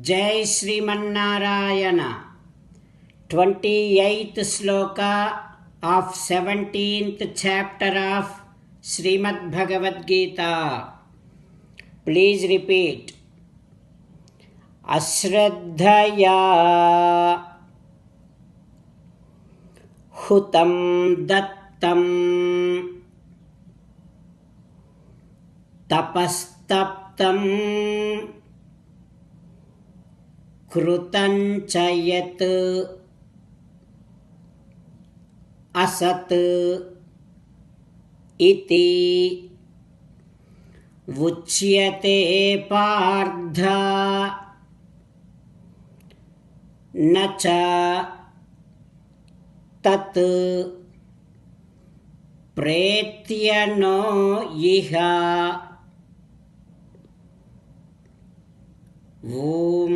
జై Srimannarayana. 28th shloka of 17th chapter of Srimad Bhagavad Gita. Please repeat. అశ్రద్ధయా హుతం దత్తం తపస్తప్తం కృతం చ యత్ అసత్ ఇతి ఉచ్యతే పార్థ న చ తత్ ప్రేత్య నో ఇహ. ఓం.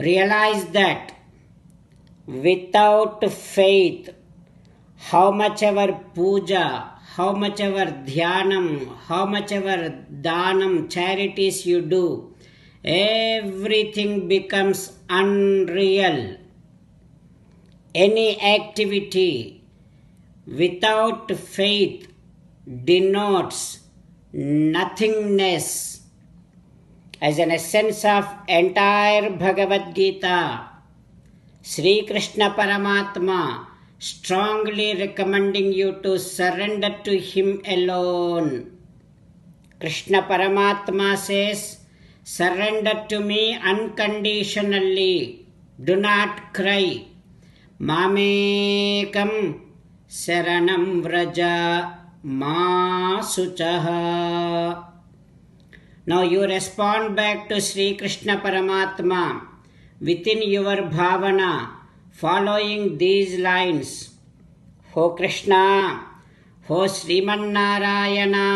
Realize that without faith, how much ever puja, how much ever dhyanam, how much ever danam, charities you do, everything becomes unreal. Any activity without faith denotes nothingness. As an essence of entire Bhagavad Gita, Sri Krishna Paramatma strongly recommending you to surrender to Him alone. Krishna Paramatma says, surrender to me unconditionally. Do not cry. Mamekam saranam vraja ma suchaha. Now you respond back to Sri Krishna Paramatma within your bhavana, following these lines. Ho Krishna, Ho Srimannarayana,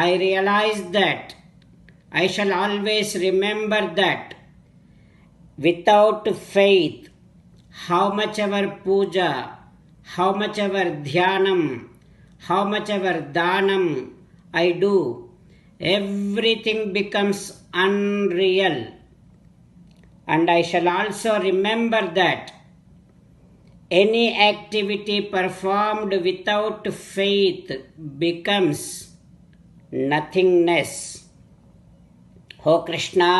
I realize that, I shall always remember that without faith, how much ever puja, how much ever dhyanam, how much ever danam I do, everything becomes unreal. And I shall also remember that any activity performed without faith becomes nothingness. Ho Krishna,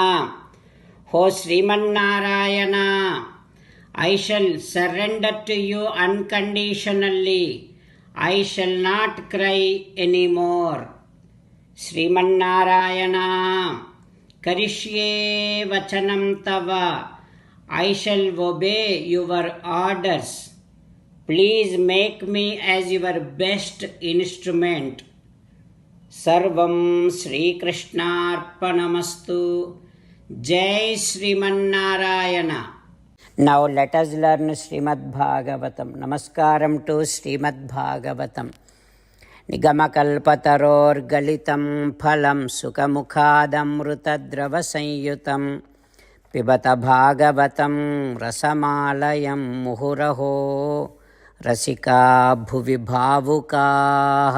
Ho Srimannarayana, I shall surrender to you unconditionally. I shall not cry anymore. Srimannarayana, karishye vachanam tava, I shall obey your orders. Please make me as your best instrument. Sarvam Sri Krishnarpanamastu. Jai Srimannarayana. Now let us learn Srimad Bhagavatam. Namaskaram to Srimad Bhagavatam. నిగమకల్పతరోర్గలితం ఫలం సుఖముఖాదమృతద్రవసంయుతం పిబత భాగవతం రసమాలయం ముహురహో రసికా భువి భావుకాః.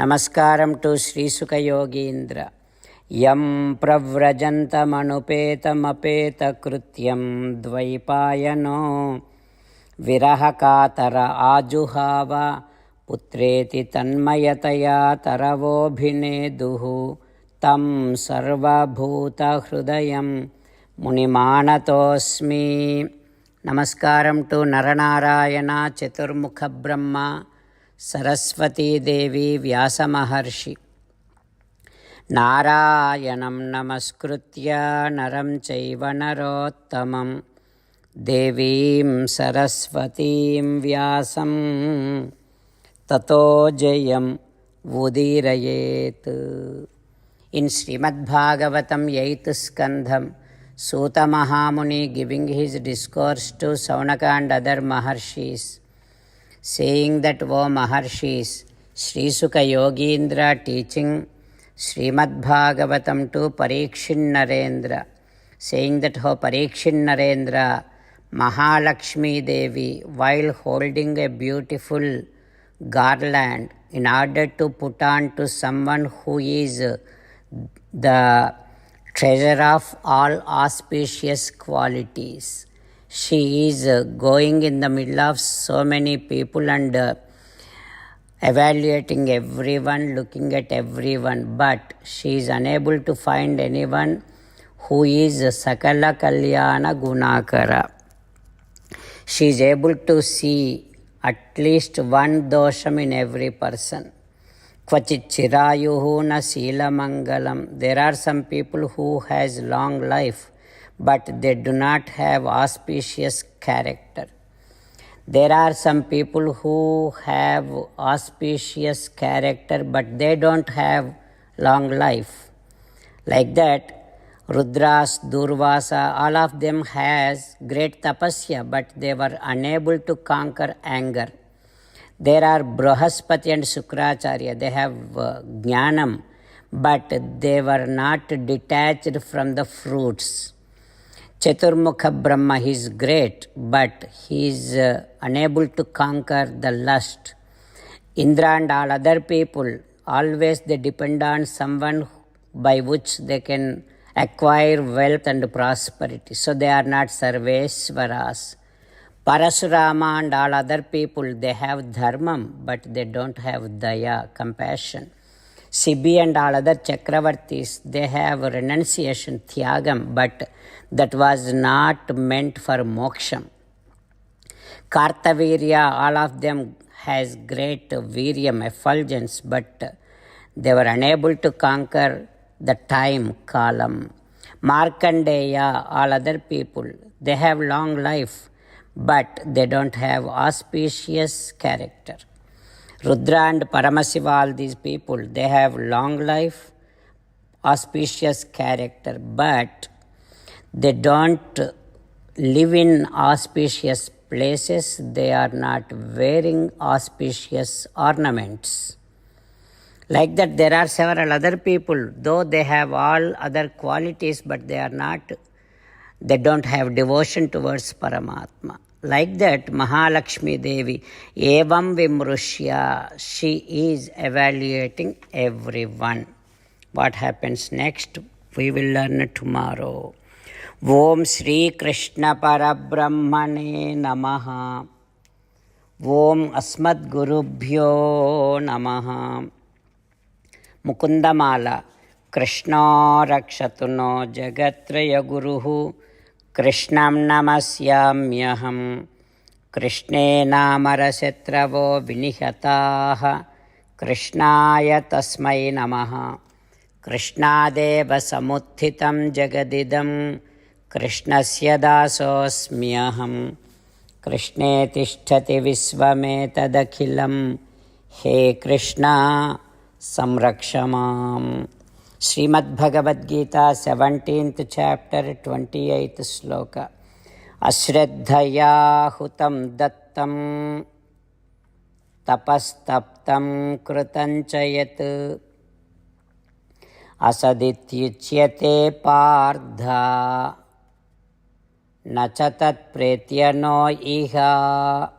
నమస్కారం to శ్రీసుఖయోగీంద్ర. యం ప్రవ్రజంతమనుపేతమపేతకృత్యం ద్వైపాయనో విరహకాతర ఆజుహావ పుత్రేతి తన్మయతయా తరవోభినేదుః తం సర్వభూతహృదయం మునిమానతోస్మి. నమస్కారం to Nara Narayana చతుర్ముఖ బ్రహ్మ సరస్వతీదేవి వ్యాసమహర్షి. నారాయణం నమస్కృత్య నరం చైవ నరోత్తమం దేవీం సరస్వతీం వ్యాసం తతో జయం ఉదీరయేత్. In Srimad Bhagavatam 8th Skandham, Suta Mahamuni giving his discourse to Saunaka and other Maharshis, saying that, O Maharshis, Sri Sukha Yogindra teaching Srimad Bhagavatam to Parikshit Narendra, saying that, O Parikshit Narendra, Mahalakshmi Devi, while holding a beautiful garland in order to put on to someone who is the treasure of all auspicious qualities. She is going in the middle of so many people and evaluating everyone, looking at everyone, but she is unable to find anyone who is Sakala Kalyana Gunakara. She is able to see at least one dosham in every person. Kvachit chirayuhu na sila mangalam. There are some people who has long life, but they do not have auspicious character. There are some people who have auspicious character, but they don't have long life. Like that, Rudras, Durvasa, all of them has great tapasya, but they were unable to conquer anger. There are Brahaspati and Sukracharya, they have Jnanam, but they were not detached from the fruits. Chaturmukha Brahma, he is great, but he is unable to conquer the lust. Indra and all other people, always they depend on someone by which they can acquire wealth and prosperity. So they are not Sarveswaras. Parasurama and all other people, they have dharmam, but they don't have daya, compassion. Sibi and all other Chakravartis, they have renunciation, tyagam, but that was not meant for moksham. Kartavirya, all of them has great viryam, effulgence, but they were unable to conquer the time, kalam. Markandeya, all other people, they have long life, but they don't have auspicious character. Rudra and Paramasiva, all these people, they have long life, auspicious character, but they don't live in auspicious places. They are not wearing auspicious ornaments. Like that, there are several other people, though they have all other qualities, but they don't have devotion towards Paramatma. Like that, Mahalakshmi Devi, Evam Vimrushya, she is evaluating everyone. What happens next, we will learn tomorrow. Om Shri Krishna Parabrahmane Namaha. Om Asmad Gurubhyo Namaha. Mukundamala. Krishna Rakshatu no Jagatraya Guruhu. Krishnam Namasyamyaham. Krishne Namarasetravo Vinihataha. Krishnaya Tasmai Namaha. Krishnadeva Samuthitam Jagadidam. Krishnasya Dasosmyaham. Krishne Tishtati Visvametadakhilam. He Krishna Samrakshamam. Srimad Bhagavad Gita, 17th chapter, 28th sloka. Ashraddhaya hutam dattam tapastaptam krutanchayat asadityuchyate pardha nachatat pretyano iha.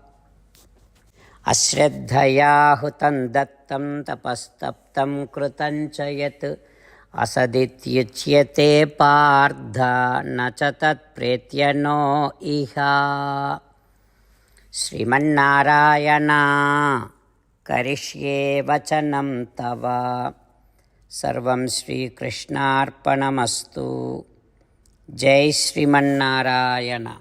Ashraddhaya hutam dattam tapastaptam krutanchayat asadityuchyate pardha nachatat pretyano iha. Srimannarayana karishye vachanam tava. Sarvam Shri Krishnarpanamastu. Jai Srimannarayana.